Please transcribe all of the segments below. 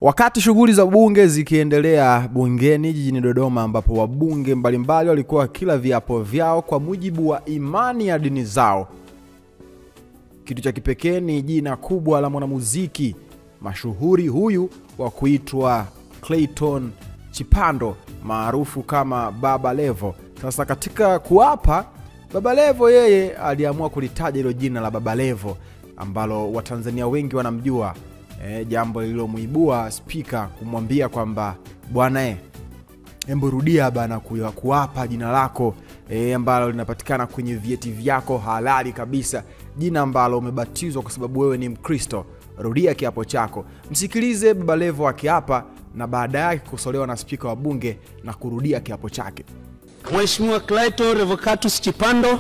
Wakati shughuli za bunge zikiendelea bungeni jijini Dodoma, ambapo wabunge mbalimbali walikuwa kila viapo vyao kwa mujibu wa imani ya dini zao. Kitu cha kipekee ni jina kubwa la mwanamuziki mashuhuri huyu wa kuitwa Clayton Chipando maarufu kama Baba Levo. Sasa katika kuapa, Baba Levo yeye aliamua kulitaja hilo jina la Baba Levo ambalo Watanzania wengi wanamjua. Jambo lililomuibua speaker kumwambia kwamba bwana hebu rudia bana kuapa jina lako ambalo linapatikana kwenye vyeti vyako halali kabisa, jina ambalo umebatizwa kwa sababu wewe ni Mkristo. Rudia kiapo chako. Msikilize Baba Levo akiapa na baadaye kukosolewa na speaker wa bunge na kurudia kiapo chake. Mheshimiwa Clayton Revocatus Chipando,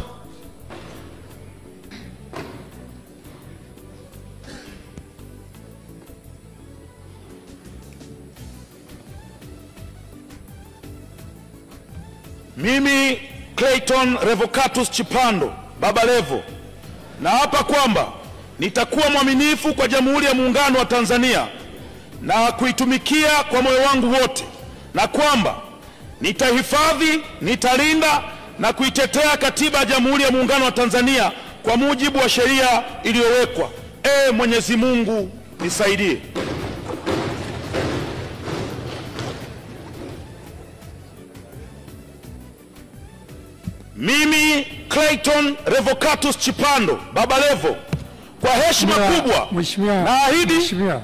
mimi Clayton Revocatus Chipando Baba Levo naapa kwamba nitakuwa mwaminifu kwa Jamhuri ya Muungano wa Tanzania na kuitumikia kwa moyo wangu wote, na kwamba nitahifadhi, nitalinda na kuitetea Katiba ya Jamhuri ya Muungano wa Tanzania kwa mujibu wa sheria iliyowekwa. Mwenyezi Mungu nisaidie. Mimi Clayton Revocatus Chipando Baba Levo kwa heshima kubwa naahidi. Mheshimiwa,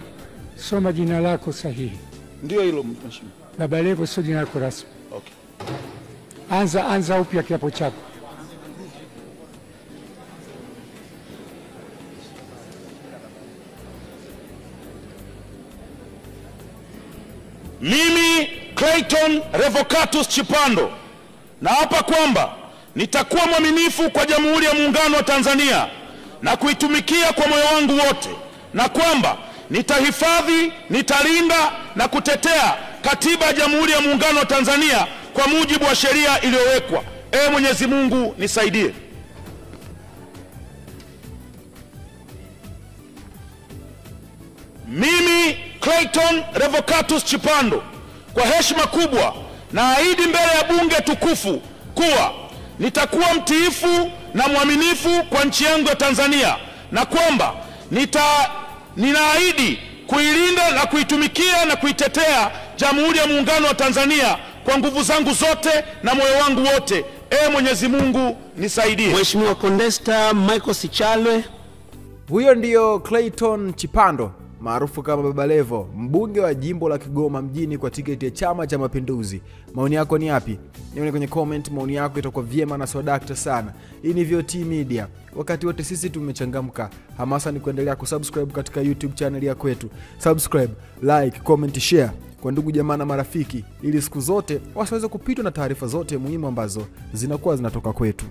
soma jina lako sahihi. Ndio hilo mheshimiwa. Baba Levo sio jina lako rasmi. Okay. Anza upya kiapo chako. Mimi Clayton Revocatus Chipando naapa kwamba nitakuwa mwaminifu kwa Jamhuri ya Muungano wa Tanzania na kuitumikia kwa moyo wangu wote, na kwamba nitahifadhi, nitalinda na kutetea Katiba ya Jamhuri ya Muungano wa Tanzania kwa mujibu wa sheria iliyowekwa. Mwenyezi Mungu nisaidie. Mimi Clayton Revocatus Chipando kwa heshima kubwa naahidi mbele ya bunge tukufu kuwa nitakuwa mtiifu na mwaminifu kwa nchi yangu ya Tanzania, na kwamba ninaahidi kuilinda na kuitumikia na kuitetea Jamhuri ya Muungano wa Tanzania kwa nguvu zangu zote na moyo wangu wote. Mwenyezi Mungu nisaidie. Mheshimiwa Condesta Michael Sichalwe. Huyo ndio Clayton Chipando maarufu kama Baba Levo, mbunge wa jimbo la Kigoma mjini kwa tiketi ya Chama cha Mapinduzi. Maoni yako ni yapi? Nione kwenye comment, maoni yako itakuwa vyema na swadakta sana. Hii ni VOT Media. Wakati wote sisi tumechangamka. Hamasa ni kuendelea kusubscribe katika YouTube channel ya kwetu. Subscribe, like, comment, share kwa ndugu jamaa na marafiki ili siku zote wasiweze kupitwa na taarifa zote muhimu ambazo zinakuwa zinatoka kwetu.